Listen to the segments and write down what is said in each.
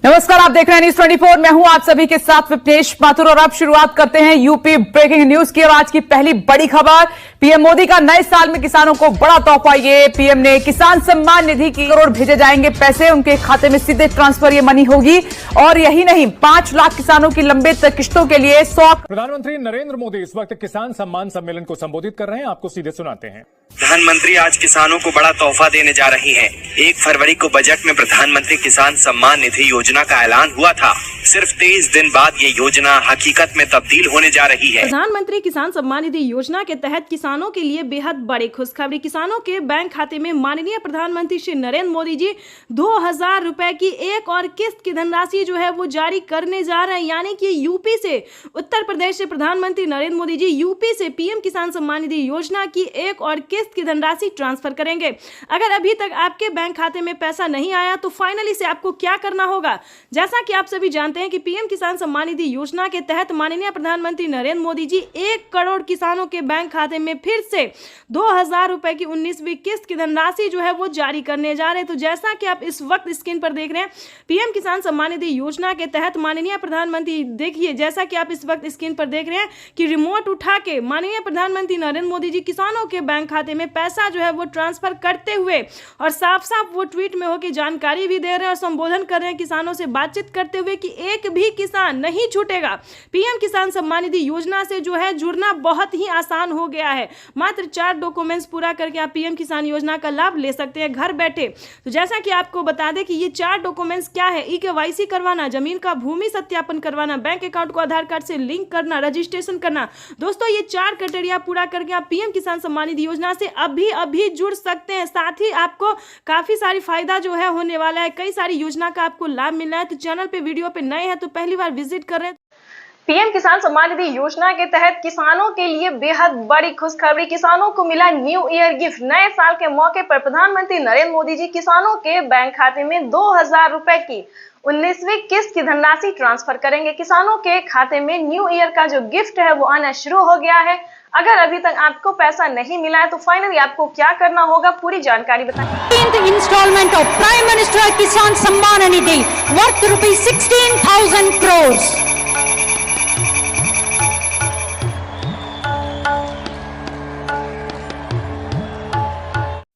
नमस्कार, आप देख रहे हैं न्यूज 24। मैं हूं आप सभी के साथ विपनेश माथुर और अब शुरुआत करते हैं यूपी ब्रेकिंग न्यूज की। और आज की पहली बड़ी खबर, पीएम मोदी का नए साल में किसानों को बड़ा तोहफा। ये पीएम ने किसान सम्मान निधि की करोड़ भेजे जाएंगे पैसे, उनके खाते में सीधे ट्रांसफर ये मनी होगी। और यही नहीं, 5 लाख किसानों की लंबित किश्तों के लिए 100। प्रधानमंत्री नरेंद्र मोदी इस वक्त किसान सम्मान सम्मेलन को संबोधित कर रहे हैं, आपको सीधे सुनाते हैं। प्रधानमंत्री आज किसानों को बड़ा तोहफा देने जा रही हैं। 1 फरवरी को बजट में प्रधानमंत्री किसान सम्मान निधि योजना का ऐलान हुआ था। सिर्फ 23 दिन बाद ये योजना हकीकत में तब्दील होने जा रही है। प्रधानमंत्री किसान सम्मान निधि योजना के तहत किसानों के लिए बेहद बड़ी खुशखबरी। किसानों के बैंक खाते में माननीय प्रधानमंत्री श्री नरेंद्र मोदी जी 2000 रुपए की एक और किस्त की धनराशि जो है वो जारी करने जा रहे हैं। यानी कि यूपी से, उत्तर प्रदेश से प्रधानमंत्री नरेंद्र मोदी जी यूपी से पीएम किसान सम्मान निधि योजना की एक और किस्त की धनराशि ट्रांसफर करेंगे। अगर अभी तक आपके बैंक खाते में पैसा नहीं आया तो फाइनली से आपको क्या करना होगा। जैसा कि आप सभी जानते हैं कि पीएम किसान सम्मान निधि योजना के तहत माननीय प्रधानमंत्री नरेंद्र मोदी जी 1 करोड़ किसानों के बैंक खाते में फिर से 2000 रुपए की 19वीं किस्त की धनराशि जो है वो जारी करने जा रहे हैं। तो जैसा कि आप इस वक्त स्क्रीन पर देख रहे हैं, पीएम किसान सम्मान निधि योजना के तहत माननीय प्रधानमंत्री, देखिए जैसा कि आप इस वक्त स्क्रीन पर देख रहे हैं कि रिमोट उठा के माननीय प्रधानमंत्री नरेंद्र मोदी जी किसानों के बैंक खाते में पैसा जो है वो ट्रांसफर करते हुए और साफ साफ वो ट्वीट में होकर जानकारी भी दे रहे हैं और संबोधन कर रहे हैं किसानों से बातचीत करते हुए कि एक भी किसान नहीं छूटेगा। पीएम किसान सम्मान निधि योजना से जो है जुड़ना बहुत ही आसान हो गया है। मात्र 4 डॉक्यूमेंट्स पूरा करके आप पीएम किसान योजना का लाभ ले सकते हैं घर बैठे। तो जैसा कि आपको बता दें कि ये 4 डॉक्यूमेंट्स क्या है, ई-केवाईसी करवाना, जमीन का भूमि सत्यापन करवाना, बैंक अकाउंट को आधार कार्ड से लिंक करना, रजिस्ट्रेशन करना। दोस्तों, ये 4 क्राइटेरिया पूरा करके आप पीएम किसान सम्मान निधि योजना से अभी जुड़ सकते हैं। साथ ही आपको काफी सारी फायदा जो है होने वाला है, कई सारी योजना का आपको लाभ मिलना है। तो चैनल पे, वीडियो पे नए हैं तो पहली बार विजिट कर रहे हैं। पीएम किसान सम्मान निधि योजना के तहत किसानों के लिए बेहद बड़ी खुशखबरी। किसानों को मिला न्यू ईयर गिफ्ट। नए साल के मौके पर प्रधानमंत्री नरेंद्र मोदी जी किसानों के बैंक खाते में 2000 रुपए की 19वीं किस्त की धनराशि ट्रांसफर करेंगे। किसानों के खाते में न्यू ईयर का जो गिफ्ट है वो आना शुरू हो गया है। अगर अभी तक आपको पैसा नहीं मिला है तो फाइनली आपको क्या करना होगा, पूरी जानकारी बताएं। इंस्टॉलमेंट ऑफ प्राइम मिनिस्टर किसान Samman Nidhi worth ₹16,000 crores।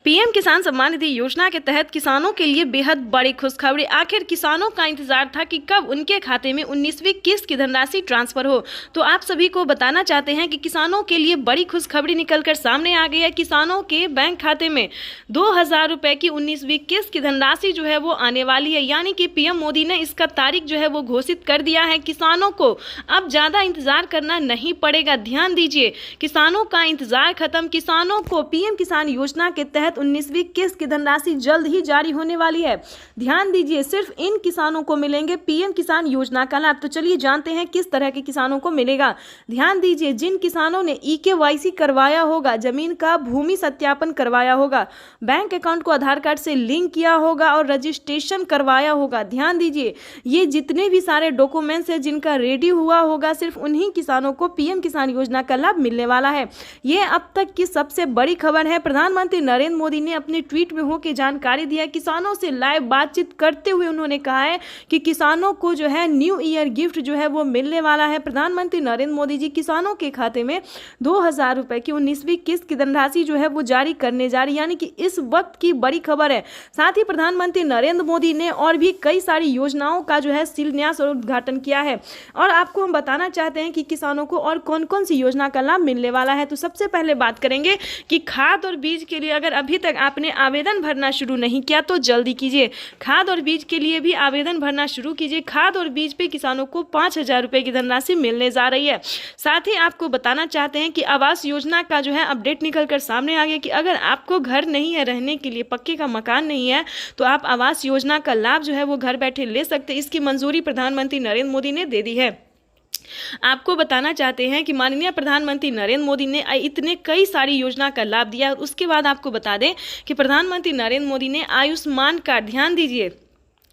PM किसान सम्मान निधि योजना के तहत किसानों के लिए बेहद बड़ी खुशखबरी। आखिर किसानों का इंतजार था कि कब उनके खाते में 19वीं किस्त की धनराशि ट्रांसफर हो। तो आप सभी को बताना चाहते हैं कि किसानों के लिए बड़ी खुशखबरी निकलकर सामने आ गई है। किसानों के बैंक खाते में 2000 रुपए की 19वीं किस्त की धनराशि जो है वो आने वाली है। यानी कि पीएम मोदी ने इसका तारीख जो है वो घोषित कर दिया है। किसानों को अब ज्यादा इंतजार करना नहीं पड़ेगा। ध्यान दीजिए, किसानों का इंतजार खत्म। किसानों को पीएम किसान योजना के तहत 19वीं किस्त की धनराशि जल्द ही जारी होने वाली है। ध्यान दीजिए, सिर्फ इन किसानों को मिलेंगे पीएम किसान योजना का लाभ। तो चलिए जानते हैं किस तरह के किसानों को मिलेगा। ध्यान दीजिए, जिन किसानों ने ई-केवाईसी करवाया होगा, जमीन का भूमि सत्यापन करवाया होगा, बैंक अकाउंट को आधार कार्ड से लिंक किया होगा और रजिस्ट्रेशन करवाया होगा। ध्यान दीजिए, ये जितने भी सारे डॉक्यूमेंट्स हैं जिनका रेडी हुआ होगा, सिर्फ उन्हीं किसानों को पीएम किसान योजना का लाभ मिलने वाला है। ये अब तक की सबसे बड़ी खबर है। प्रधानमंत्री नरेंद्र मोदी ने अपने ट्वीट में होकर जानकारी दिया। किसानों से लाइव बातचीत करते हुए उन्होंने कहा है कि किसानों को जो है न्यू ईयर गिफ्ट जो है वो मिलने वाला है। प्रधानमंत्री नरेंद्र मोदी जी किसानों के खाते में 2000 रुपए की 19वीं किस्त की धनराशि जो है वो जारी करने जा रही है। यानी कि इस वक्त की बड़ी खबर है। साथ ही प्रधानमंत्री नरेंद्र मोदी ने और भी कई सारी योजनाओं का जो है शिलान्यास और उद्घाटन किया है। और आपको हम बताना चाहते हैं कि किसानों को और कौन कौन सी योजना का लाभ मिलने वाला है। तो सबसे पहले बात करेंगे कि खाद और बीज के लिए अगर अभी तक आपने आवेदन भरना शुरू नहीं किया तो जल्दी कीजिए। खाद और बीज के लिए भी आवेदन भरना शुरू कीजिए। खाद और बीज पे किसानों को 5000 रुपए की धनराशि मिलने जा रही है। साथ ही आपको बताना चाहते हैं कि आवास योजना का जो है अपडेट निकलकर सामने आ गया कि अगर आपको घर नहीं है रहने के लिए, पक्के का मकान नहीं है, तो आप आवास योजना का लाभ जो है वो घर बैठे ले सकते हैं। इसकी मंजूरी प्रधानमंत्री नरेंद्र मोदी ने दे दी है। आपको बताना चाहते हैं कि माननीय प्रधानमंत्री नरेंद्र मोदी ने इतने कई सारी योजना का लाभ दिया। उसके बाद आपको बता दें कि प्रधानमंत्री नरेंद्र मोदी ने आयुष्मान कार्ड, ध्यान दीजिए,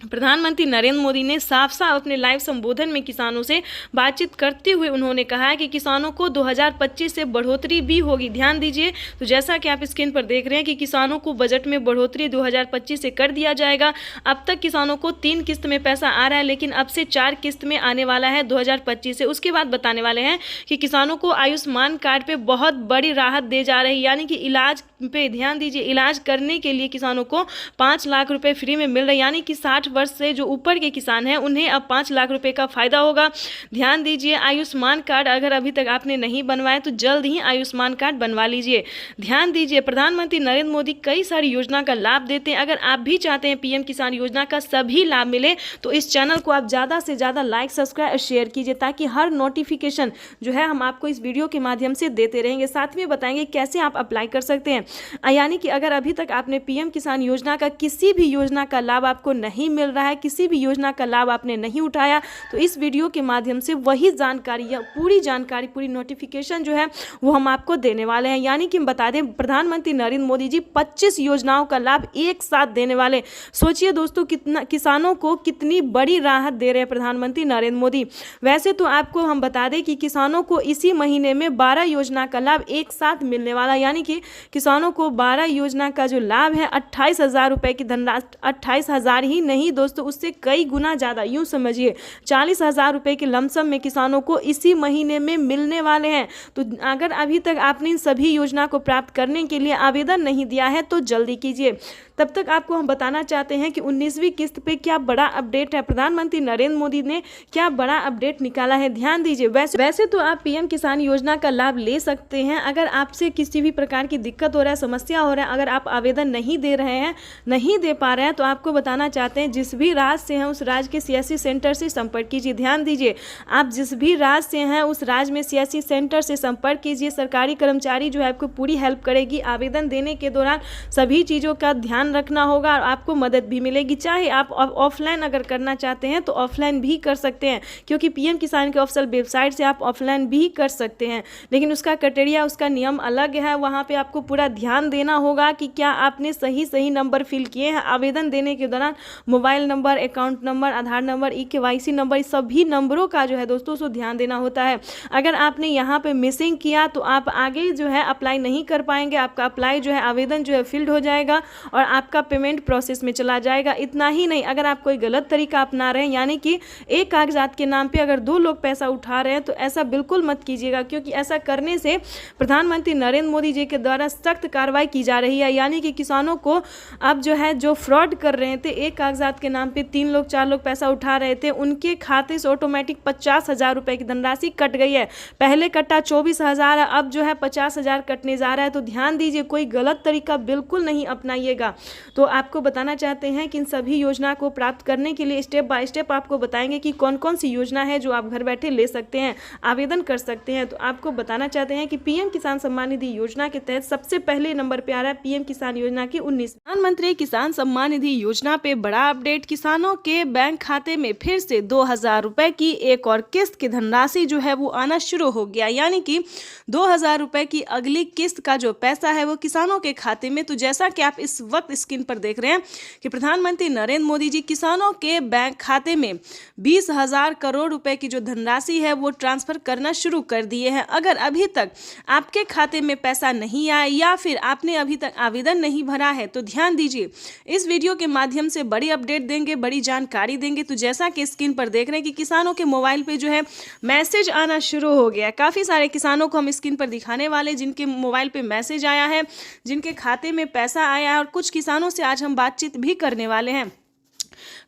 प्रधानमंत्री नरेंद्र मोदी ने साफ साफ अपने लाइव संबोधन में किसानों से बातचीत करते हुए उन्होंने कहा है कि किसानों को 2025 से बढ़ोतरी भी होगी। ध्यान दीजिए, तो जैसा कि आप स्क्रीन पर देख रहे हैं कि किसानों को बजट में बढ़ोतरी 2025 से कर दिया जाएगा। अब तक किसानों को 3 किस्त में पैसा आ रहा है, लेकिन अब से 4 किस्त में आने वाला है 2025 से। उसके बाद बताने वाले हैं कि किसानों को आयुष्मान कार्ड पे बहुत बड़ी राहत दे जा रही है, यानी कि इलाज पे ध्यान दीजिए, इलाज करने के लिए किसानों को 5 लाख रुपए फ्री में मिल रहे हैं, यानी कि 60 वर्ष से जो ऊपर के किसान हैं उन्हें अब 5 लाख रुपए का फायदा होगा। ध्यान दीजिए, आयुष्मान कार्ड अगर अभी तक आपने नहीं बनवाया तो जल्द ही आयुष्मान कार्ड बनवा लीजिए। ध्यान दीजिए, प्रधानमंत्री नरेंद्र मोदी कई सारी योजना का लाभ देते हैं। अगर आप भी चाहते हैं पीएम किसान योजना का सभी लाभ मिले तो इस चैनल को आप ज़्यादा से ज़्यादा लाइक, सब्सक्राइब और शेयर कीजिए, ताकि हर नोटिफिकेशन जो है हम आपको इस वीडियो के माध्यम से देते रहेंगे। साथ में बताएंगे कैसे आप अप्लाई कर सकते हैं, यानी कि अगर अभी तक आपने पीएम किसान योजना का किसी भी योजना का लाभ आपको नहीं मिल रहा है, किसी भी योजना का लाभ आपने नहीं उठाया, तो इस वीडियो के माध्यम से वही जानकारी या पूरी जानकारी, पूरी नोटिफिकेशन जो है वो हम आपको देने वाले हैं। यानी कि हम बता दें, प्रधानमंत्री नरेंद्र मोदी जी 25 योजनाओं का लाभ एक साथ देने वाले। सोचिए दोस्तों, कितना किसानों को कितनी बड़ी राहत दे रहे हैं प्रधानमंत्री नरेंद्र मोदी। वैसे तो आपको हम बता दें कि किसानों को इसी महीने में 12 योजना का लाभ एक साथ मिलने वाला, यानी कि किसानों को 12 योजना का जो लाभ है 28,000 रुपए की धनराशि, 28,000 ही नहीं दोस्तों, उससे कई गुना ज़्यादा, यूँ समझिए 40,000 रुपए के लमसम में किसानों को इसी महीने में मिलने वाले हैं। तो अगर अभी तक आपने इन सभी योजना को प्राप्त करने के लिए आवेदन नहीं दिया है तो जल्दी कीजिए। तब तक आपको हम बताना चाहते हैं कि 19वीं किस्त पे क्या बड़ा अपडेट है, प्रधानमंत्री नरेंद्र मोदी ने क्या बड़ा अपडेट निकाला है। ध्यान दीजिए, वैसे तो आप पीएम किसान योजना का लाभ ले सकते हैं। अगर आपसे किसी भी प्रकार की दिक्कत हो रहा है, समस्या हो रहा है, अगर आप आवेदन नहीं दे रहे हैं, नहीं दे पा रहे हैं, तो आपको बताना चाहते हैं जिस भी राज्य से हैं उस राज्य के सीएससी सेंटर से संपर्क कीजिए। ध्यान दीजिए, आप जिस भी राज्य से हैं उस राज्य में सीएससी सेंटर से संपर्क कीजिए। सरकारी कर्मचारी जो है आपको पूरी हेल्प करेगी। आवेदन देने के दौरान सभी चीज़ों का ध्यान रखना होगा और आपको मदद भी मिलेगी। चाहे आप ऑफलाइन अगर करना चाहते हैं तो ऑफलाइन भी कर सकते हैं, क्योंकि पीएम किसान के ऑफिशियल वेबसाइट से आप ऑफलाइन भी कर सकते हैं, लेकिन उसका क्राइटेरिया, उसका नियम अलग है। वहाँ पे आपको पूरा ध्यान देना होगा कि क्या आपने सही नंबर फिल किए हैं। आवेदन देने के दौरान मोबाइल नंबर, अकाउंट नंबर, आधार नंबर, EKYC नंबर, सभी नंबरों का जो है दोस्तों उसको ध्यान देना होता है। अगर आपने यहाँ पे मिसिंग किया तो आप आगे जो है अप्लाई नहीं कर पाएंगे। आपका अप्लाई जो है, आवेदन जो है फिल्ड हो जाएगा और आपका पेमेंट प्रोसेस में चला जाएगा। इतना ही नहीं, अगर आप कोई गलत तरीका अपना रहे हैं, यानी कि एक कागजात के नाम पे अगर 2 लोग पैसा उठा रहे हैं, तो ऐसा बिल्कुल मत कीजिएगा, क्योंकि ऐसा करने से प्रधानमंत्री नरेंद्र मोदी जी के द्वारा सख्त कार्रवाई की जा रही है। यानी कि किसानों को अब जो है, जो फ्रॉड कर रहे थे, एक कागजात के नाम पे 3 लोग 4 लोग पैसा उठा रहे थे, उनके खाते से ऑटोमेटिक 50,000 रुपए की धनराशि कट गई है। पहले कटा 24,000, अब जो है 50,000 कटने जा रहा है। तो ध्यान दीजिए, कोई गलत तरीका बिल्कुल नहीं अपनाइएगा। तो आपको बताना चाहते हैं कि इन सभी योजना को प्राप्त करने के लिए स्टेप बाय स्टेप आपको बताएंगे कि कौन कौन सी योजना है जो आप घर बैठे ले सकते हैं, आवेदन कर सकते हैं। तो आपको बताना चाहते हैं कि पीएम किसान सम्मान निधि योजना के तहत सबसे पहले नंबर पे आ रहा है पीएम किसान योजना की 19। प्रधानमंत्री किसान सम्मान निधि योजना पे बड़ा अपडेट। किसानों के बैंक खाते में फिर से 2,000 रुपए की एक और किस्त की धनराशि जो है वो आना शुरू हो गया, यानी कि 2,000 रुपए की अगली किस्त का जो पैसा है वो किसानों के खाते में। तो जैसा कि आप इस वक्त स्क्रीन पर देख रहे हैं कि प्रधानमंत्री नरेंद्र मोदी जी किसानों के बैंक खाते में 20,000 करोड़ रुपए की जो धनराशि है वो ट्रांसफर करना शुरू कर दिए हैं। अगर अभी तक आपके खाते में पैसा नहीं आया या फिर आपने अभी तक आवेदन नहीं भरा है तो ध्यान दीजिए, इस वीडियो के माध्यम से बड़ी अपडेट देंगे, बड़ी जानकारी देंगे। तो जैसा कि स्क्रीन पर देख रहे हैं कि किसानों के मोबाइल पे जो है मैसेज आना शुरू हो गया। काफ़ी सारे किसानों को हम स्क्रीन पर दिखाने वाले जिनके मोबाइल पे मैसेज आया है, जिनके खाते में पैसा आया है, और कुछ किसानों से आज हम बातचीत भी करने वाले हैं।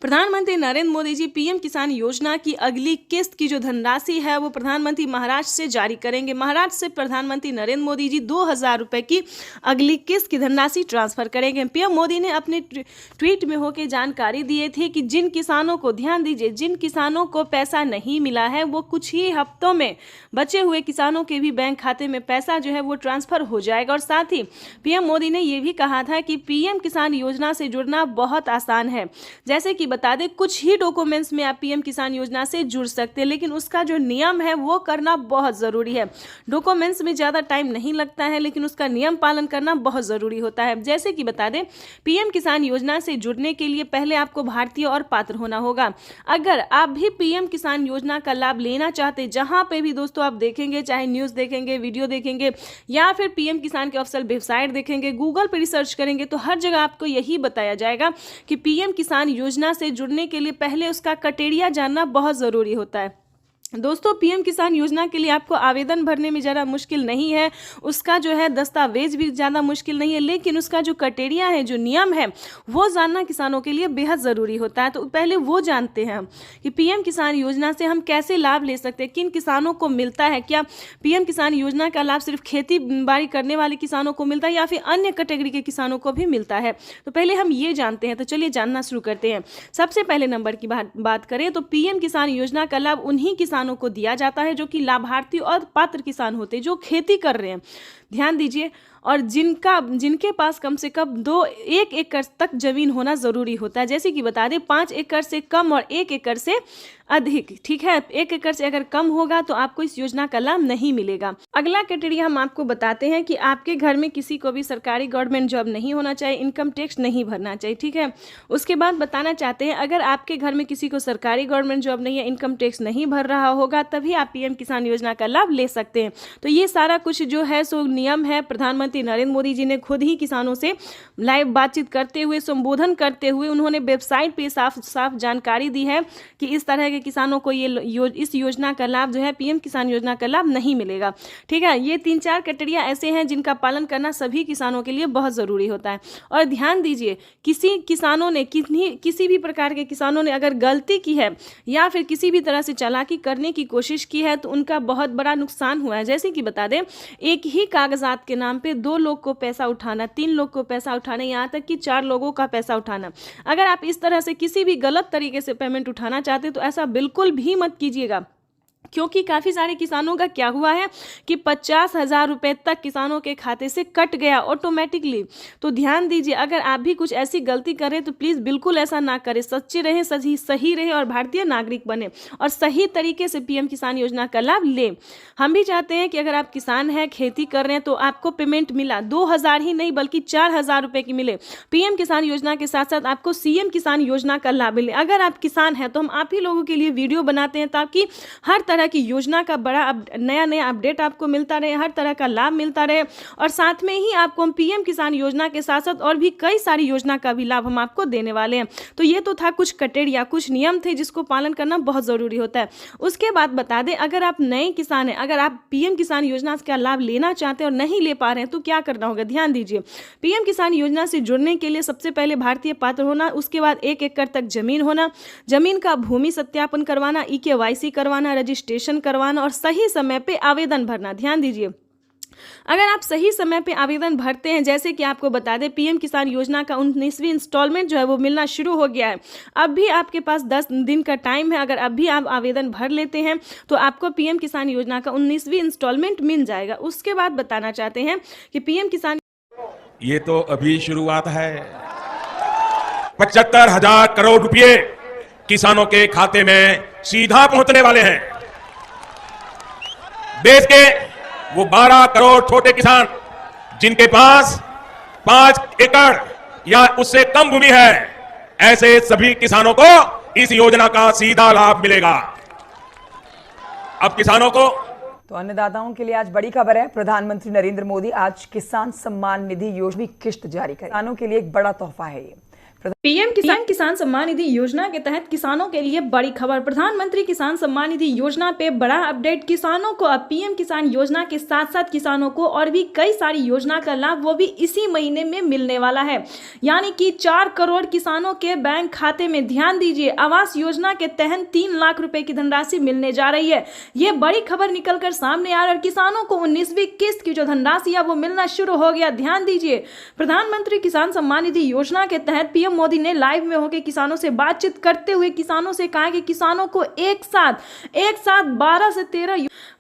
प्रधानमंत्री नरेंद्र मोदी जी पीएम किसान योजना की अगली किस्त की जो धनराशि है वो प्रधानमंत्री महाराष्ट्र से जारी करेंगे। महाराष्ट्र से प्रधानमंत्री नरेंद्र मोदी जी 2,000 रुपए की अगली किस्त की धनराशि ट्रांसफर करेंगे। पीएम मोदी ने अपने ट्वीट में होकर जानकारी दिए थे कि जिन किसानों को, ध्यान दीजिए, जिन किसानों को पैसा नहीं मिला है वो कुछ ही हफ्तों में बचे हुए किसानों के भी बैंक खाते में पैसा जो है वो ट्रांसफर हो जाएगा। और साथ ही पीएम मोदी ने ये भी कहा था कि पीएम किसान योजना से जुड़ना बहुत आसान है। जैसे जैसे कि बता दें कुछ ही डॉक्यूमेंट्स में आप पीएम किसान योजना से जुड़ सकते हैं, लेकिन उसका जो नियम है वो करना बहुत ज़रूरी है। डॉक्यूमेंट्स में ज़्यादा टाइम नहीं लगता है, लेकिन उसका नियम पालन करना बहुत ज़रूरी होता है। जैसे कि बता दें पीएम किसान योजना से जुड़ने के लिए पहले आपको भारतीय और पात्र होना होगा। अगर आप भी पीएम किसान योजना का लाभ लेना चाहते, जहां पे भी दोस्तों आप देखेंगे, चाहे न्यूज़ देखेंगे, वीडियो देखेंगे या फिर पीएम किसान के ऑफिशियल वेबसाइट देखेंगे, गूगल पर रिसर्च करेंगे, तो हर जगह आपको यही बताया जाएगा कि पीएम किसान योजना से जुड़ने के लिए पहले उसका क्राइटेरिया जानना बहुत ज़रूरी होता है। दोस्तों पीएम किसान योजना के लिए आपको आवेदन भरने में ज़्यादा मुश्किल नहीं है, उसका जो है दस्तावेज भी ज़्यादा मुश्किल नहीं है, लेकिन उसका जो क्राइटेरिया है, जो नियम है, वो जानना किसानों के लिए बेहद ज़रूरी होता है। तो पहले वो जानते हैं हम कि पीएम किसान योजना से हम कैसे लाभ ले सकते हैं, किन किसानों को मिलता है, क्या पीएम किसान योजना का लाभ सिर्फ खेती बाड़ी करने वाले किसानों को मिलता है या फिर अन्य कैटेगरी के किसानों को भी मिलता है। तो पहले हम ये जानते हैं। तो चलिए जानना शुरू करते हैं। सबसे पहले नंबर की बात करें तो पीएम किसान योजना का लाभ उन्हीं किसानों को दिया जाता है जो कि लाभार्थी और पात्र किसान होते हैं, जो खेती कर रहे हैं। ध्यान दीजिए, और जिनके पास कम से कम 1 एकड़ तक जमीन होना जरूरी होता है। जैसे कि बता दें 5 एकड़ से कम और 1 एकड़ से अधिक, ठीक है। 1 एकड़ से अगर कम होगा तो आपको इस योजना का लाभ नहीं मिलेगा। अगला क्राइटेरिया हम आपको बताते हैं कि आपके घर में किसी को भी सरकारी गवर्नमेंट जॉब नहीं होना चाहिए, इनकम टैक्स नहीं भरना चाहिए, ठीक है। उसके बाद बताना चाहते हैं अगर आपके घर में किसी को सरकारी गवर्नमेंट जॉब नहीं है, इनकम टैक्स नहीं भर रहा होगा, तभी आप पीएम किसान योजना का लाभ ले सकते हैं। तो ये सारा कुछ जो है सो नियम है, प्रधानमंत्री नरेंद्र मोदी जी ने खुद ही किसानों से लाइव बातचीत करते हुए, संबोधन करते हुए उन्होंने वेबसाइट पे साफ साफ जानकारी दी है कि इस तरह के किसानों को इस योजना का लाभ जो है पीएम किसान योजना का लाभ नहीं मिलेगा, ठीक है। ये 3-4 क्राइटेरिया ऐसे हैं जिनका पालन करना सभी किसानों के लिए बहुत ज़रूरी होता है। और ध्यान दीजिए, किसी भी प्रकार के किसानों ने अगर गलती की है या फिर किसी भी तरह से चालाकी करने की कोशिश की है तो उनका बहुत बड़ा नुकसान हुआ है। जैसे कि बता दें एक ही कागजात के नाम पे 2 लोग को पैसा उठाना, 3 लोग को पैसा उठाना, यहाँ तक कि 4 लोगों का पैसा उठाना। अगर आप इस तरह से किसी भी गलत तरीके से पेमेंट उठाना चाहते तो ऐसा बिल्कुल भी मत कीजिएगा, क्योंकि काफ़ी सारे किसानों का क्या हुआ है कि 50,000 रुपये तक किसानों के खाते से कट गया ऑटोमेटिकली। तो ध्यान दीजिए, अगर आप भी कुछ ऐसी गलती करें तो प्लीज़ बिल्कुल ऐसा ना करें, सच्चे रहें, सही रहें और भारतीय नागरिक बने और सही तरीके से पीएम किसान योजना का लाभ लें। हम भी चाहते हैं कि अगर आप किसान हैं, खेती कर रहे हैं, तो आपको पेमेंट मिला 2,000 ही नहीं बल्कि 4,000 रुपये की मिले। पीएम किसान योजना के साथ साथ आपको सीएम किसान योजना का लाभ मिले। अगर आप किसान हैं तो हम आप ही लोगों के लिए वीडियो बनाते हैं ताकि हर तरह की योजना का बड़ा नया अपडेट आपको मिलता रहे, हर तरह का लाभ मिलता रहे। और साथ में ही आपको हम पीएम किसान योजना के साथ साथ और भी कई सारी योजना का भी लाभ हम आपको देने वाले हैं। तो ये तो था कुछ क्राइटेरिया, कुछ नियम थे जिसको पालन करना बहुत ज़रूरी होता है। उसके बाद बता दें अगर आप नए किसान हैं, अगर आप पीएम किसान योजना का लाभ लेना चाहते हैं और नहीं ले पा रहे हैं तो क्या करना होगा। ध्यान दीजिए, पीएम किसान योजना से जुड़ने के लिए सबसे पहले भारतीय पात्र होना, उसके बाद 1 एकड़ तक जमीन होना, जमीन का भूमि सत्यापन करवाना, EKYC करवाना, रजिस्ट्रेशन करवाना और सही समय पे आवेदन भरना। ध्यान दीजिए, अगर आप सही समय पे आवेदन भरते हैं, जैसे कि आपको बता दें पीएम किसान योजना का 19वीं इंस्टॉलमेंट जो है वो मिलना शुरू हो गया है। अब भी आपके पास 10 दिन का टाइम है। अगर अब भी आप आवेदन भर लेते हैं तो आपको पीएम किसान योजना का 19वीं इंस्टॉलमेंट मिल जाएगा। उसके बाद बताना चाहते हैं कि पीएम किसान, ये तो अभी शुरुआत है। 75,000 करोड़ रुपए किसानों के खाते में सीधा पहुंचने वाले हैं। देश के वो 12 करोड़ छोटे किसान जिनके पास 5 एकड़ या उससे कम भूमि है, ऐसे सभी किसानों को इस योजना का सीधा लाभ मिलेगा। अब किसानों को, तो अन्नदाताओं के लिए आज बड़ी खबर है। प्रधानमंत्री नरेंद्र मोदी आज किसान सम्मान निधि योजना की किश्त जारी करें। किसानों के लिए एक बड़ा तोहफा है ये। पीएम किसान सम्मान निधि योजना के तहत किसानों के लिए बड़ी खबर। प्रधानमंत्री किसान सम्मान निधि योजना पे बड़ा अपडेट। किसानों को अब पीएम किसान योजना के साथ साथ किसानों को और भी कई सारी योजना का लाभ वो भी इसी महीने में मिलने वाला है। यानी कि 4 करोड़ किसानों के बैंक खाते में, ध्यान दीजिए, आवास योजना के तहत 3 लाख रुपए की धनराशि मिलने जा रही है। ये बड़ी खबर निकलकर सामने आ रही है और किसानों को 19वीं किस्त की जो धनराशि है वो मिलना शुरू हो गया। ध्यान दीजिए, प्रधानमंत्री किसान सम्मान निधि योजना के तहत पीएम पीएम मोदी ने लाइव में होकर किसानों से बातचीत करते हुए किसानों से कहा कि किसानों को एक साथ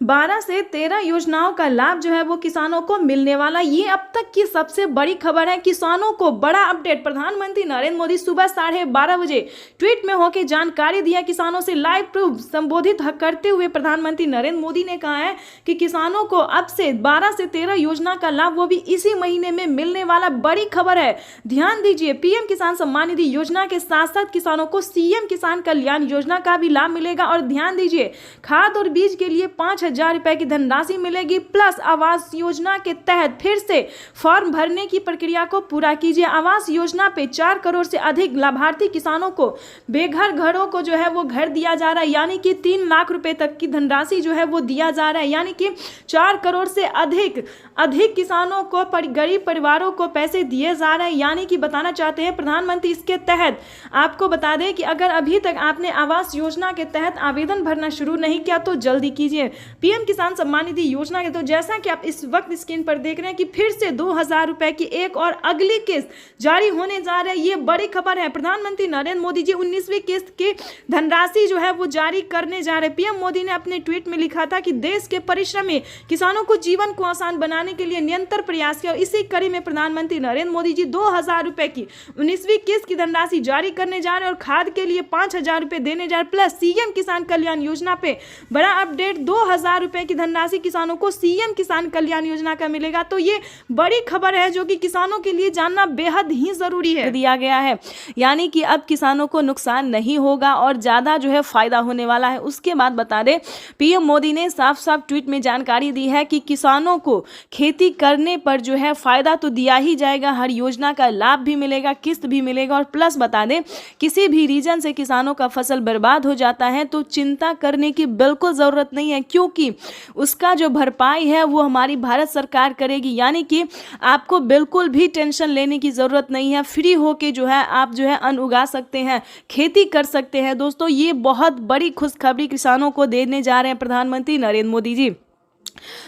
12 से 13 योजनाओं का लाभ जो है वो किसानों को मिलने वाला। ये अब तक की सबसे बड़ी खबर है। किसानों को बड़ा अपडेट। प्रधानमंत्री नरेंद्र मोदी सुबह 12:30 बजे ट्वीट में होकर जानकारी दिया। किसानों से लाइव प्रूफ संबोधित करते हुए प्रधानमंत्री नरेंद्र मोदी ने कहा है कि किसानों को अब से 12 से 13 योजना का लाभ वो भी इसी महीने में मिलने वाला। बड़ी खबर है, ध्यान दीजिए। पीएम किसान सम्मान निधि योजना के साथ साथ किसानों को सीएम किसान कल्याण योजना का भी लाभ मिलेगा। और ध्यान दीजिए, खाद और बीज के लिए 5,000 रुपए की धनराशि मिलेगी। प्लस आवास योजना के तहत फिर से फॉर्म भरने की प्रक्रिया को पूरा कीजिए। आवास योजना पे 4 करोड़ से अधिक लाभार्थी किसानों को बेघर घरों को जो है वो घर दिया जा रहा है, यानी कि 3 लाख रुपए तक की धनराशि जो है वो दिया जा रहा है, यानी कि 4 करोड़ से अधिक किसानों को गरीब परिवारों को पैसे दिए जा रहे हैं। यानी कि बताना चाहते हैं प्रधानमंत्री इसके तहत आपको बता दें कि अगर अभी तक आपने आवास योजना के तहत आवेदन भरना शुरू नहीं किया तो जल्दी कीजिए। पीएम किसान सम्मान निधि योजना के तो जैसा कि आप इस वक्त स्क्रीन पर देख रहे हैं कि फिर से 2,000 रुपए की एक और अगली किस्त जारी होने जा रही है। ये बड़ी खबर है। प्रधानमंत्री नरेंद्र मोदी जी 19वीं किस्त की धनराशि जो है वो जारी करने जा रहे हैं। पीएम मोदी ने अपने ट्वीट में लिखा था कि देश के परिश्रमी किसानों को जीवन को आसान बनाने के लिए निरंतर प्रयास किया। इसी कड़ी में प्रधानमंत्री नरेंद्र मोदी जी 2,000 रुपए की 19वीं किस्त की धनराशि जारी करने जा रहे हैं और खाद के लिए 5,000 रुपए देने जा रहे। प्लस सीएम किसान कल्याण योजना पे बड़ा अपडेट, 2,000 रुपए की धनराशि किसानों को सीएम किसान कल्याण योजना का मिलेगा। तो ये बड़ी खबर है जो कि किसानों के लिए जानना बेहद ही जरूरी है। दिया गया है, यानी कि अब किसानों को नुकसान नहीं होगा और ज्यादा जो है फायदा होने वाला है। उसके बाद बता दें, पीएम मोदी ने साफ साफ ट्वीट में जानकारी दी है कि किसानों को खेती करने पर जो है फायदा तो दिया ही जाएगा, हर योजना का लाभ भी मिलेगा, किस्त भी मिलेगा। और प्लस बता दें, किसी भी रीजन से किसानों का फसल बर्बाद हो जाता है तो चिंता करने की बिल्कुल जरूरत नहीं है, क्योंकि उसका जो भरपाई है वो हमारी भारत सरकार करेगी। यानी कि आपको बिल्कुल भी टेंशन लेने की जरूरत नहीं है। फ्री होके जो है आप जो है अन्न उगा सकते हैं, खेती कर सकते हैं। दोस्तों, ये बहुत बड़ी खुशखबरी किसानों को देने जा रहे हैं प्रधानमंत्री नरेंद्र मोदी जी।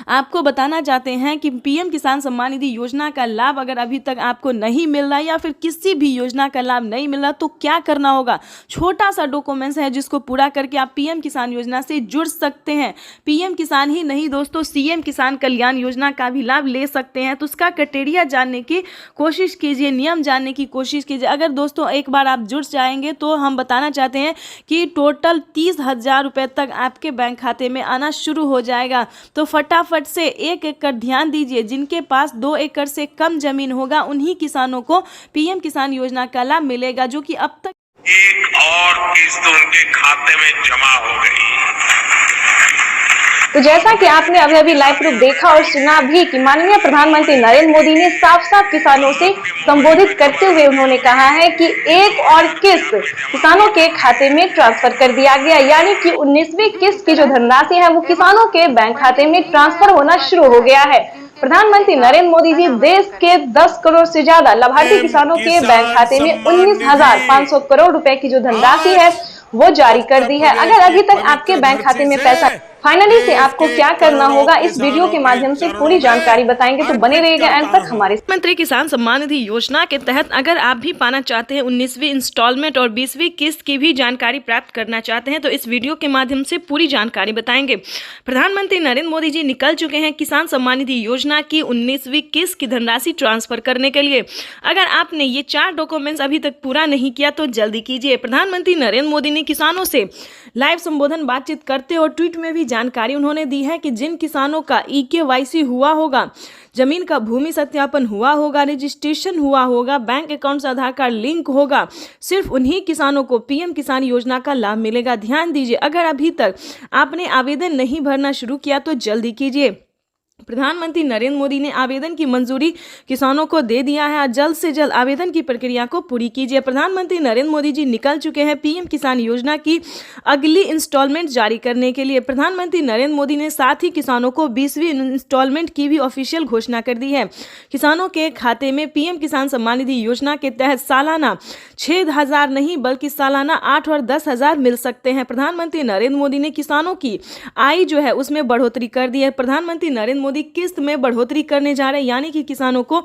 आपको बताना चाहते हैं कि पीएम किसान सम्मान निधि योजना का लाभ अगर अभी तक आपको नहीं मिल रहा या फिर किसी भी योजना का लाभ नहीं मिल रहा तो क्या करना होगा। छोटा सा डॉक्यूमेंट्स है जिसको पूरा करके आप पीएम किसान योजना से जुड़ सकते हैं। पीएम किसान ही नहीं दोस्तों, सीएम किसान कल्याण योजना का भी लाभ ले सकते हैं। तो उसका क्राइटेरिया जानने की कोशिश कीजिए, नियम जानने की कोशिश कीजिए। अगर दोस्तों एक बार आप जुड़ जाएंगे तो हम बताना चाहते हैं कि टोटल 30,000 रुपये तक आपके बैंक खाते में आना शुरू हो जाएगा। तो फटाफट से 1 एकड़ ध्यान दीजिए, जिनके पास 2 एकड़ से कम जमीन होगा उन्हीं किसानों को पीएम किसान योजना का लाभ मिलेगा, जो कि अब तक एक और किस्त उनके खाते में जमा हो गई। तो जैसा कि आपने अभी लाइव प्रूफ देखा और सुना भी कि माननीय प्रधानमंत्री नरेंद्र मोदी ने साफ साफ किसानों से संबोधित करते हुए उन्होंने कहा है कि एक और किस्त किसानों के खाते में ट्रांसफर कर दिया गया, यानी कि 19वीं किस्त की जो धनराशि है वो किसानों के बैंक खाते में ट्रांसफर होना शुरू हो गया है। प्रधानमंत्री नरेंद्र मोदी जी देश के 10 करोड़ से ज्यादा लाभार्थी किसानों के बैंक खाते में 19,500 करोड़ रुपए की जो धनराशि है वो जारी कर दी है। अगर अभी तक आपके बैंक खाते में पैसा फाइनली से आपको क्या करना होगा, इस वीडियो के माध्यम से पूरी जानकारी बताएंगे, तो बने रहिएगा एंड तक हमारे। मंत्री किसान सम्मान निधि योजना के तहत अगर आप भी पाना चाहते हैं 19वीं इंस्टॉलमेंट और 20वीं किस्त की भी जानकारी प्राप्त करना चाहते हैं तो इस वीडियो के माध्यम से पूरी जानकारी बताएंगे। प्रधानमंत्री नरेंद्र मोदी जी निकल चुके हैं किसान सम्मान निधि योजना की 19वीं किस्त की धनराशि ट्रांसफर करने के लिए। अगर आपने ये 4 डॉक्यूमेंट्स अभी तक पूरा नहीं किया तो जल्दी कीजिए। प्रधानमंत्री नरेंद्र मोदी ने किसानों से लाइव संबोधन बातचीत करते और ट्वीट में भी जानकारी उन्होंने दी है कि जिन किसानों का EKYC हुआ होगा, जमीन का भूमि सत्यापन हुआ होगा, रजिस्ट्रेशन हुआ होगा, बैंक अकाउंट से आधार कार्ड लिंक होगा, सिर्फ उन्हीं किसानों को पीएम किसान योजना का लाभ मिलेगा। ध्यान दीजिए, अगर अभी तक आपने आवेदन नहीं भरना शुरू किया तो जल्दी कीजिए। प्रधानमंत्री नरेंद्र मोदी ने आवेदन की मंजूरी किसानों को दे दिया है। जल्द से जल्द आवेदन की प्रक्रिया को पूरी कीजिए। प्रधानमंत्री नरेंद्र मोदी जी निकल चुके हैं पीएम किसान योजना की अगली इंस्टॉलमेंट जारी करने के लिए। प्रधानमंत्री नरेंद्र मोदी ने साथ ही किसानों को 20वीं इंस्टॉलमेंट की भी ऑफिशियल घोषणा कर दी है। किसानों के खाते में पीएम किसान सम्मान निधि योजना के तहत सालाना 6,000 नहीं बल्कि सालाना 8 और 10,000 मिल सकते हैं। प्रधानमंत्री नरेंद्र मोदी ने किसानों की आय जो है उसमें बढ़ोतरी कर दी है। प्रधानमंत्री नरेंद्र मोदी किस्त में बढ़ोतरी करने जा रहे हैं, यानी कि किसानों को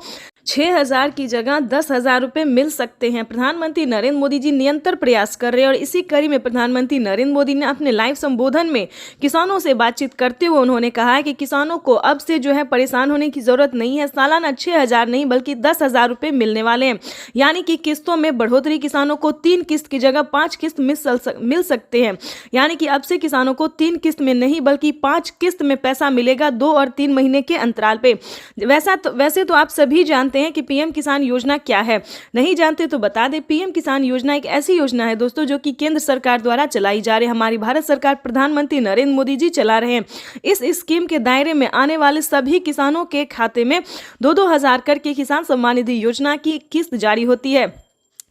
6,000 की जगह 10,000 रुपये मिल सकते हैं। प्रधानमंत्री नरेंद्र मोदी जी निरंतर प्रयास कर रहे हैं और इसी कड़ी में प्रधानमंत्री नरेंद्र मोदी ने अपने लाइव संबोधन में किसानों से बातचीत करते हुए उन्होंने कहा है कि किसानों को अब से जो है परेशान होने की जरूरत नहीं है। सालाना 6,000 नहीं बल्कि 10,000 रुपये मिलने वाले हैं, यानी कि किस्तों में बढ़ोतरी। किसानों को 3 किस्त की जगह 5 किस्त मिल सकते हैं, यानी कि अब से किसानों को 3 किस्त में नहीं बल्कि 5 किस्त में पैसा मिलेगा 2 और 3 महीने के अंतराल पे। वैसे तो आप सभी जानते हैं कि पीएम किसान योजना क्या है। नहीं जानते तो बता दें, पीएम किसान योजना एक ऐसी योजना है दोस्तों जो कि केंद्र सरकार द्वारा चलाई जा रही है। हमारी भारत सरकार प्रधानमंत्री नरेंद्र मोदी जी चला रहे हैं। इस स्कीम के दायरे में आने वाले सभी किसानों के खाते में 2-2 हजार करके किसान सम्मान निधि योजना की किस्त जारी होती है।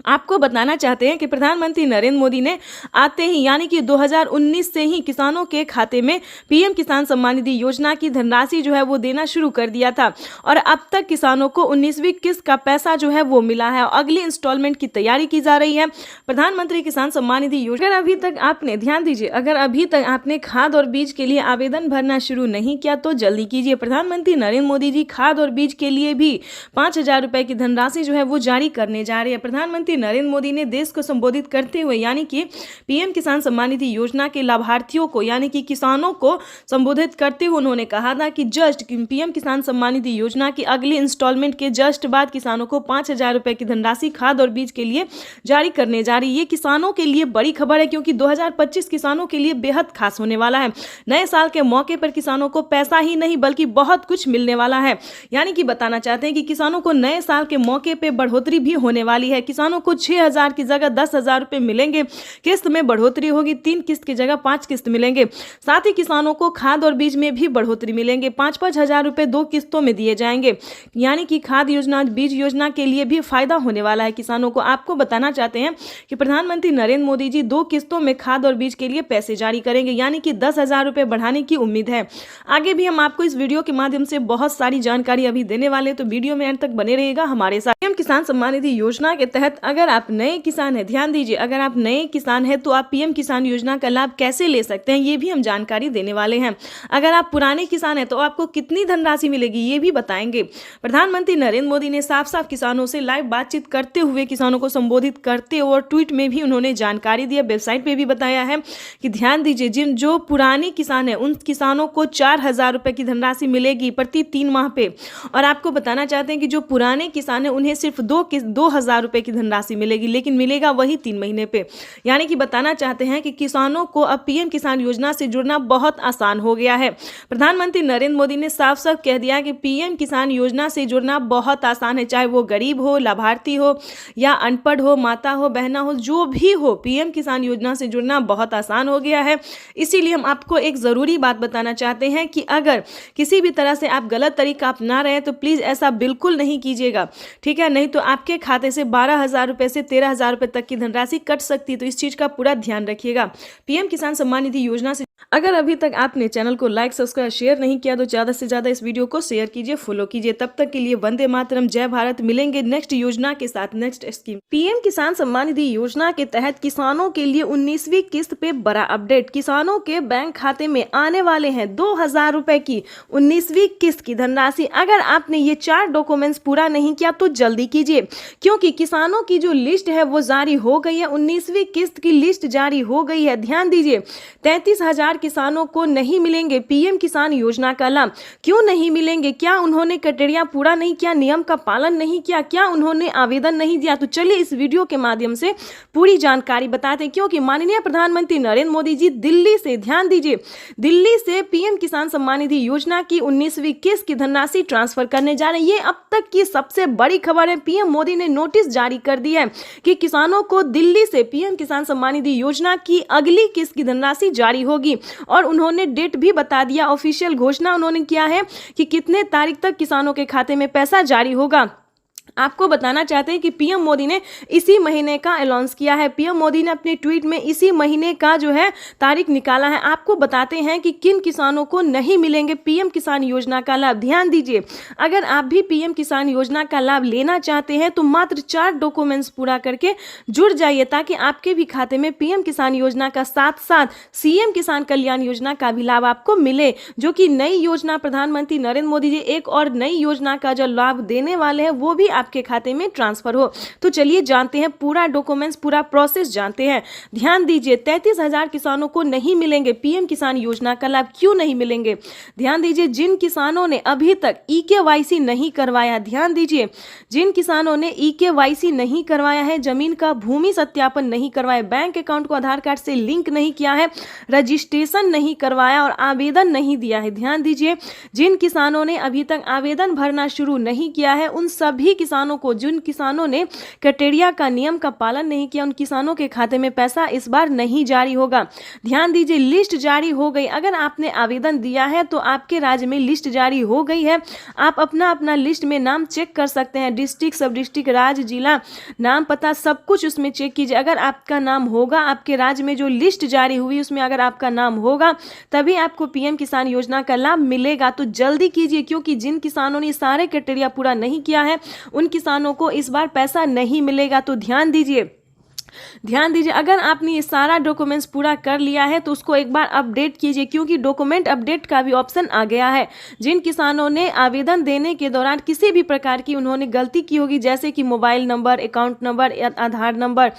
आपको बताना चाहते हैं कि प्रधानमंत्री नरेंद्र मोदी ने आते ही यानी कि 2019 से ही किसानों के खाते में पीएम किसान सम्मान निधि योजना की धनराशि जो है वो देना शुरू कर दिया था और अब तक किसानों को 19वीं किस्त का पैसा जो है वो मिला है। अगली इंस्टॉलमेंट की तैयारी की जा रही है। प्रधानमंत्री किसान सम्मान निधि योजना अगर अभी तक आपने ध्यान दीजिए, अगर अभी तक आपने खाद और बीज के लिए आवेदन भरना शुरू नहीं किया तो जल्दी कीजिए। प्रधानमंत्री नरेंद्र मोदी जी खाद और बीज के लिए भी 5,000 रुपए की धनराशि जो है वो जारी करने जा रही है। प्रधानमंत्री नरेंद्र मोदी ने देश को संबोधित करते हुए यानी कि पीएम किसान सम्मान निधि योजना के लाभार्थियों को यानी कि किसानों को संबोधित करते हुए उन्होंने कहा था कि जस्ट पीएम किसान सम्मान निधि योजना की अगली इंस्टॉलमेंट के जस्ट बाद किसानों को 5,000 रुपए की धनराशि खाद और बीज के लिए जारी करने जा रही है। ये किसानों के लिए बड़ी खबर है क्योंकि 2025 किसानों के लिए बेहद खास होने वाला है। नए साल के मौके पर किसानों को पैसा ही नहीं बल्कि बहुत कुछ मिलने वाला है। यानी कि बताना चाहते हैं कि किसानों को नए साल के मौके पर बढ़ोतरी भी होने वाली है। किसानों को 6,000 की जगह 10,000 रुपए मिलेंगे। किस्त में बढ़ोतरी होगी, 3 किस्त की जगह 5 किस्त मिलेंगे। साथ ही किसानों को खाद और बीज में भी बढ़ोतरी मिलेंगे। 5-5 हजार रुपए 2 किस्तों में दिए जाएंगे, यानी कि खाद योजना बीज योजना के लिए भी फायदा होने वाला है किसानों को। आपको बताना चाहते हैं कि प्रधानमंत्री नरेंद्र मोदी जी 2 किस्तों में खाद और बीज के लिए पैसे जारी करेंगे, यानी कि 10,000 रुपए बढ़ाने की उम्मीद है। आगे भी हम आपको इस वीडियो के माध्यम से बहुत सारी जानकारी अभी देने वाले, तो वीडियो में अंत तक बने रहिएगा हमारे साथ। पीएम किसान सम्मान निधि योजना के तहत अगर आप नए किसान हैं, ध्यान दीजिए, अगर आप नए किसान हैं तो आप पीएम किसान योजना का लाभ कैसे ले सकते हैं ये भी हम जानकारी देने वाले हैं। अगर आप पुराने किसान हैं तो आपको कितनी धनराशि मिलेगी ये भी बताएंगे। प्रधानमंत्री नरेंद्र मोदी ने साफ साफ किसानों से लाइव बातचीत करते हुए किसानों को संबोधित करते और ट्वीट में भी उन्होंने जानकारी दी, वेबसाइट पे भी बताया है कि ध्यान दीजिए, जिन जो पुराने किसान हैं उन किसानों को 4,000 रुपए की धनराशि मिलेगी प्रति 3 माह पे। और आपको बताना चाहते हैं कि जो पुराने किसान हैं उन्हें सिर्फ 2,000 रुपए की धनराशि मिलेगी, लेकिन मिलेगा वही 3 महीने पे। यानी कि बताना चाहते हैं कि किसानों को अब पीएम किसान योजना से जुड़ना बहुत आसान हो गया है। प्रधानमंत्री नरेंद्र मोदी ने साफ साफ कह दिया कि पीएम किसान योजना से जुड़ना बहुत आसान है, चाहे वो गरीब हो, लाभार्थी हो या अनपढ़ हो, माता हो, बहना हो, जो भी हो, पीएम किसान योजना से जुड़ना बहुत आसान हो गया है। इसीलिए हम आपको एक जरूरी बात बताना चाहते हैं कि अगर किसी भी तरह से आप गलत तरीका अपना रहे हैं तो प्लीज ऐसा बिल्कुल नहीं कीजिएगा, ठीक है? नहीं तो आपके खाते से 12,000 रुपए से 13,000 रुपए तक की धनराशि कट सकती है, तो इस चीज का पूरा ध्यान रखिएगा। पीएम किसान सम्मान निधि योजना से अगर अभी तक आपने चैनल को लाइक सब्सक्राइब शेयर नहीं किया तो ज्यादा से ज्यादा इस वीडियो को शेयर कीजिए, फॉलो कीजिए। तब तक के लिए वंदे मातरम, जय भारत। मिलेंगे नेक्स्ट योजना के साथ, नेक्स्ट स्कीम। पीएम किसान सम्मान निधि योजना के तहत किसानों के लिए 19वीं किस्त पे बड़ा अपडेट। किसानों के बैंक खाते में आने वाले हैं 2,000 रुपए की 19वीं किस्त की धनराशि। अगर आपने ये 4 डॉक्यूमेंट्स पूरा नहीं किया तो जल्दी कीजिए, क्योंकि किसानों की जो लिस्ट है वो जारी हो गई है। 19वीं किस्त की लिस्ट जारी हो गई है। ध्यान दीजिए, 33,000 किसानों को नहीं मिलेंगे पीएम किसान योजना का लाभ। क्यों नहीं मिलेंगे? क्या उन्होंने क्राइटेरिया पूरा नहीं किया, नियम का पालन नहीं किया, क्या उन्होंने आवेदन नहीं दिया? तो चलिए इस वीडियो के माध्यम से पूरी जानकारी बताते हैं, क्योंकि माननीय प्रधानमंत्री नरेंद्र मोदी जी दिल्ली से, ध्यान दीजिए, दिल्ली से पीएम किसान सम्मान निधि योजना की 19वीं किस्त की धनराशि ट्रांसफर करने जा रहे हैं। ये अब तक की सबसे बड़ी खबर है। पीएम मोदी ने नोटिस जारी कर दिया है कि किसानों को दिल्ली से पीएम किसान सम्मान निधि योजना की अगली किस्त की धनराशि जारी होगी और उन्होंने डेट भी बता दिया। ऑफिशियल घोषणा उन्होंने किया है कि कितने तारीख तक किसानों के खाते में पैसा जारी होगा। आपको बताना चाहते हैं कि पीएम मोदी ने इसी महीने का अनाउंस किया है। पीएम मोदी ने अपने ट्वीट में इसी महीने का जो है तारीख निकाला है। आपको बताते हैं कि किन किसानों को नहीं मिलेंगे पीएम किसान योजना का लाभ। ध्यान दीजिए, अगर आप भी पीएम किसान योजना का लाभ लेना चाहते हैं तो मात्र 4 डॉक्यूमेंट्स पूरा करके जुड़ जाइए, ताकि आपके भी खाते में पीएम किसान योजना का साथ साथ सीएम किसान कल्याण योजना का भी लाभ आपको मिले, जो कि नई योजना प्रधानमंत्री नरेंद्र मोदी जी एक और नई योजना का जो लाभ देने वाले हैं वो भी आपके खाते में ट्रांसफर हो। तो चलिए जानते हैं पूरा डॉक्यूमेंट्स, पूरा प्रोसेस जानते हैं। ध्यान दीजिए, 33,000 किसानों को नहीं मिलेंगे पीएम किसान योजना का लाभ। क्यों नहीं मिलेंगे? ध्यान दीजिए, जिन किसानों ने अभी तक ईकेवाईसी नहीं करवाया, ध्यान दीजिए, जिन किसानों ने ईकेवाईसी नहीं करवाया है, जमीन का भूमि सत्यापन नहीं करवाया, बैंक अकाउंट को आधार कार्ड से लिंक नहीं किया है, रजिस्ट्रेशन नहीं करवाया और आवेदन नहीं दिया है। ध्यान दीजिए, जिन किसानों ने अभी तक आवेदन भरना शुरू नहीं किया है, उन सभी किसानों को, जिन किसानों ने क्राइटेरिया का नियम का पालन नहीं किया, उन किसानों के खाते में पैसा इस बार नहीं जारी होगा। ध्यान दीजिए, लिस्ट जारी हो गई। अगर आपने आवेदन दिया है तो आपके राज्य में लिस्ट जारी हो गई है। आप अपना लिस्ट में नाम चेक कर सकते हैं, डिस्ट्रिक्ट, सब डिस्ट्रिक्ट, राज्य, जिला, नाम, पता, सब कुछ उसमें चेक कीजिए। अगर आपका नाम होगा, आपके राज्य में जो लिस्ट जारी हुई उसमें अगर आपका नाम होगा, तभी आपको पीएम किसान योजना का लाभ मिलेगा। तो जल्दी कीजिए, क्योंकि जिन किसानों ने सारे क्राइटेरिया पूरा नहीं किया है उन किसानों को इस बार पैसा नहीं मिलेगा। तो ध्यान दीजिए, अगर आपने ये सारा डॉक्यूमेंट्स पूरा कर लिया है तो उसको एक बार अपडेट कीजिए, क्योंकि डॉक्यूमेंट अपडेट का भी ऑप्शन आ गया है। जिन किसानों ने आवेदन देने के दौरान किसी भी प्रकार की उन्होंने गलती की होगी, जैसे कि मोबाइल नंबर, अकाउंट नंबर, आधार नंबर,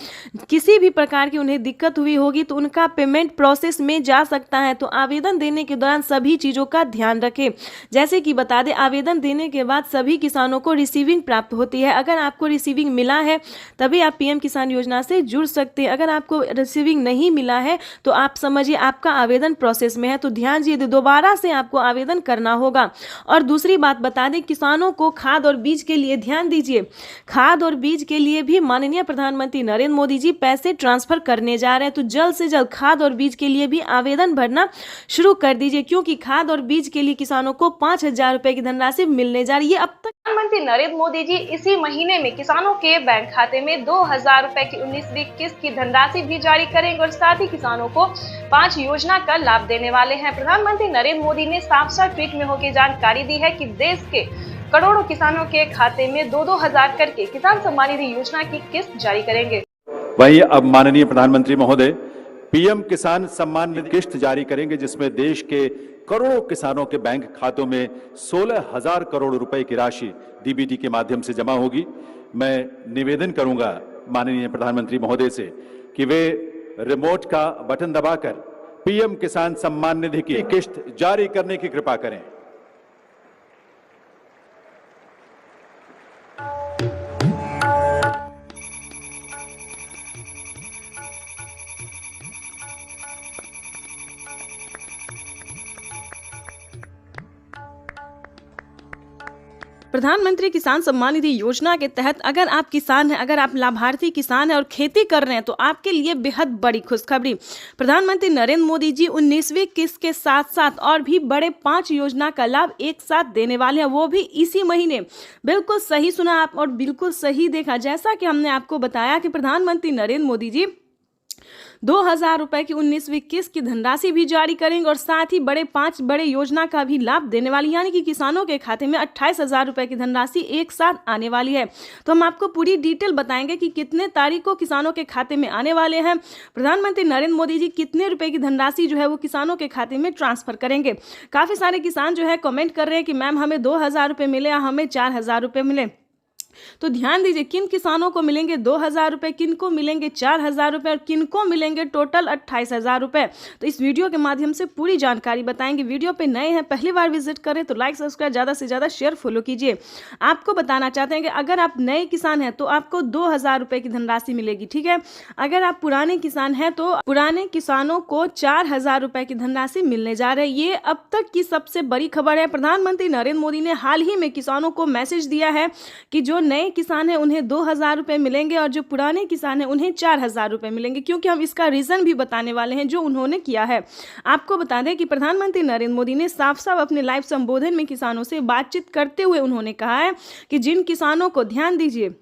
किसी भी प्रकार की उन्हें दिक्कत हुई होगी तो उनका पेमेंट प्रोसेस में जा सकता है। तो आवेदन देने के दौरान सभी चीज़ों का ध्यान रखें। जैसे कि बता दें, आवेदन देने के बाद सभी किसानों को रिसीविंग प्राप्त होती है। अगर आपको रिसीविंग मिला है तभी आप पीएम किसान योजना से जुड़ सकते हैं। अगर आपको रिसीविंग नहीं मिला है तो आप समझिए आपका आवेदन प्रोसेस में है। तो ध्यान दीजिए, दोबारा से आपको आवेदन करना होगा। और दूसरी बात बता दें, किसानों को खाद और बीज के लिए, ध्यान दीजिए, खाद और बीज के लिए भी माननीय प्रधानमंत्री नरेंद्र मोदी जी पैसे ट्रांसफर करने जा रहे हैं। तो जल्द से जल्द खाद और बीज के लिए भी आवेदन भरना शुरू कर दीजिए, क्योंकि खाद और बीज के लिए किसानों को 5,000 रुपए की धनराशि मिलने जा रही है। अब तक प्रधानमंत्री नरेंद्र मोदी जी इसी महीने में किसानों के बैंक खाते में 2,000 रुपए की 19वीं किस्त की धनराशि भी जारी करेंगे और साथ ही किसानों को 5 योजना का लाभ देने वाले हैं। प्रधानमंत्री नरेंद्र मोदी ने साफ ट्वीट में होकर जानकारी दी है कि देश के करोड़ों किसानों के खाते में 2-2 हजार करके किसान सम्मान निधि योजना की किस्त जारी करेंगे। वहीं अब माननीय प्रधानमंत्री महोदय पीएम किसान सम्मान निधि किस्त जारी करेंगे, जिसमें देश के करोड़ों किसानों के बैंक खातों में 16,000 करोड़ रुपए की राशि डीबीटी के माध्यम से जमा होगी। मैं निवेदन करूंगा माननीय प्रधानमंत्री महोदय से कि वे रिमोट का बटन दबाकर पीएम किसान सम्मान निधि की किस्त जारी करने की कृपा करें। प्रधानमंत्री किसान सम्मान निधि योजना के तहत अगर आप किसान हैं, अगर आप लाभार्थी किसान हैं और खेती कर रहे हैं तो आपके लिए बेहद बड़ी खुशखबरी। प्रधानमंत्री नरेंद्र मोदी जी 19वीं किस्त के साथ साथ और भी बड़े 5 योजना का लाभ एक साथ देने वाले हैं, वो भी इसी महीने। बिल्कुल सही सुना आप और बिल्कुल सही देखा। जैसा कि हमने आपको बताया कि प्रधानमंत्री नरेंद्र मोदी जी 2,000 रुपए की 19वीं किस्त की धनराशि भी जारी करेंगे और साथ ही 5 बड़े योजना का भी लाभ देने वाली, यानी कि किसानों के खाते में 28,000 रुपए की धनराशि एक साथ आने वाली है। तो हम आपको पूरी डिटेल बताएंगे कि कितने तारीख को किसानों के खाते में आने वाले हैं, प्रधानमंत्री नरेंद्र मोदी जी कितने रुपए की धनराशि जो है वो किसानों के खाते में ट्रांसफर करेंगे। काफी सारे किसान जो है कमेंट कर रहे हैं कि मैम हमें 2,000 रुपए मिले या हमें 4,000 रुपए मिले। तो ध्यान दीजिए, किन किसानों को मिलेंगे 2,000 रुपए, किन को मिलेंगे 4,000 रुपए और किन को मिलेंगे टोटल 28,000 रुपए। तो इस वीडियो के माध्यम से पूरी जानकारी बताएंगे। वीडियो पे नए हैं, पहली बार विजिट करें तो लाइक, सब्सक्राइब, ज़्यादा से ज़्यादा शेयर, फॉलो कीजिए। आपको बताना चाहते हैं कि अगर आप नए किसान हैं तो आपको 2,000 रुपए की धनराशि मिलेगी, ठीक है। अगर आप पुराने किसान हैं तो पुराने किसानों को 4,000 रुपए की धनराशि मिलने जा रही है। ये अब तक की सबसे बड़ी खबर है। प्रधानमंत्री नरेंद्र मोदी ने हाल ही में किसानों को मैसेज दिया है कि जो जो नए किसान हैं उन्हें 2,000 रुपये मिलेंगे और जो पुराने किसान हैं उन्हें 4,000 रुपये मिलेंगे, क्योंकि हम इसका रीज़न भी बताने वाले हैं जो उन्होंने किया है। आपको बता दें कि प्रधानमंत्री नरेंद्र मोदी ने साफ साफ अपने लाइव संबोधन में किसानों से बातचीत करते हुए उन्होंने कहा है कि जिन किसानों को, ध्यान दीजिए,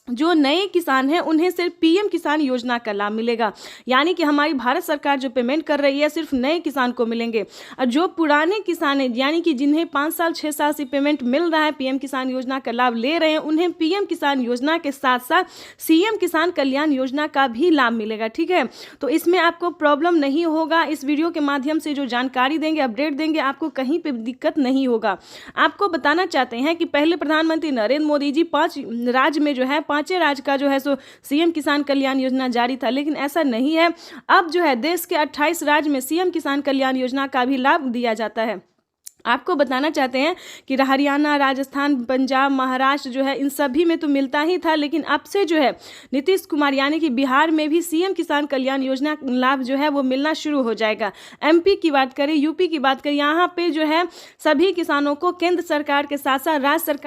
जो नए किसान हैं उन्हें सिर्फ पीएम किसान योजना का लाभ मिलेगा, यानी कि हमारी भारत सरकार जो पेमेंट कर रही है सिर्फ नए किसान को मिलेंगे। और जो पुराने किसान हैं, यानी कि जिन्हें 5 साल 6 साल से पेमेंट मिल रहा है, पीएम किसान योजना का लाभ ले रहे हैं, उन्हें पीएम किसान योजना के साथ साथ सीएम किसान कल्याण योजना का भी लाभ मिलेगा। ठीक है, तो इसमें आपको प्रॉब्लम नहीं होगा। इस वीडियो के माध्यम से जो जानकारी देंगे, अपडेट देंगे, आपको कहीं पर दिक्कत नहीं होगा। आपको बताना चाहते हैं कि पहले प्रधानमंत्री नरेंद्र मोदी जी 5 राज्य में जो है, 5 राज्य का जो है सो सीएम किसान कल्याण योजना जारी था, लेकिन ऐसा नहीं है। अब जो है देश के 28 राज्य में सीएम किसान कल्याण योजना का भी लाभ दिया जाता है। आपको बताना चाहते हैं कि हरियाणा, राजस्थान, पंजाब, महाराष्ट्र जो है इन सभी में तो मिलता ही था, लेकिन अब से जो है नीतीश कुमार यानी कि बिहार में भी सीएम किसान कल्याण योजना लाभ जो है वो मिलना शुरू हो जाएगा। एमपी की बात करें, यूपी की बात करें, यहाँ पे जो है सभी किसानों को केंद्र सरकार के साथ साथ राज्य सरकार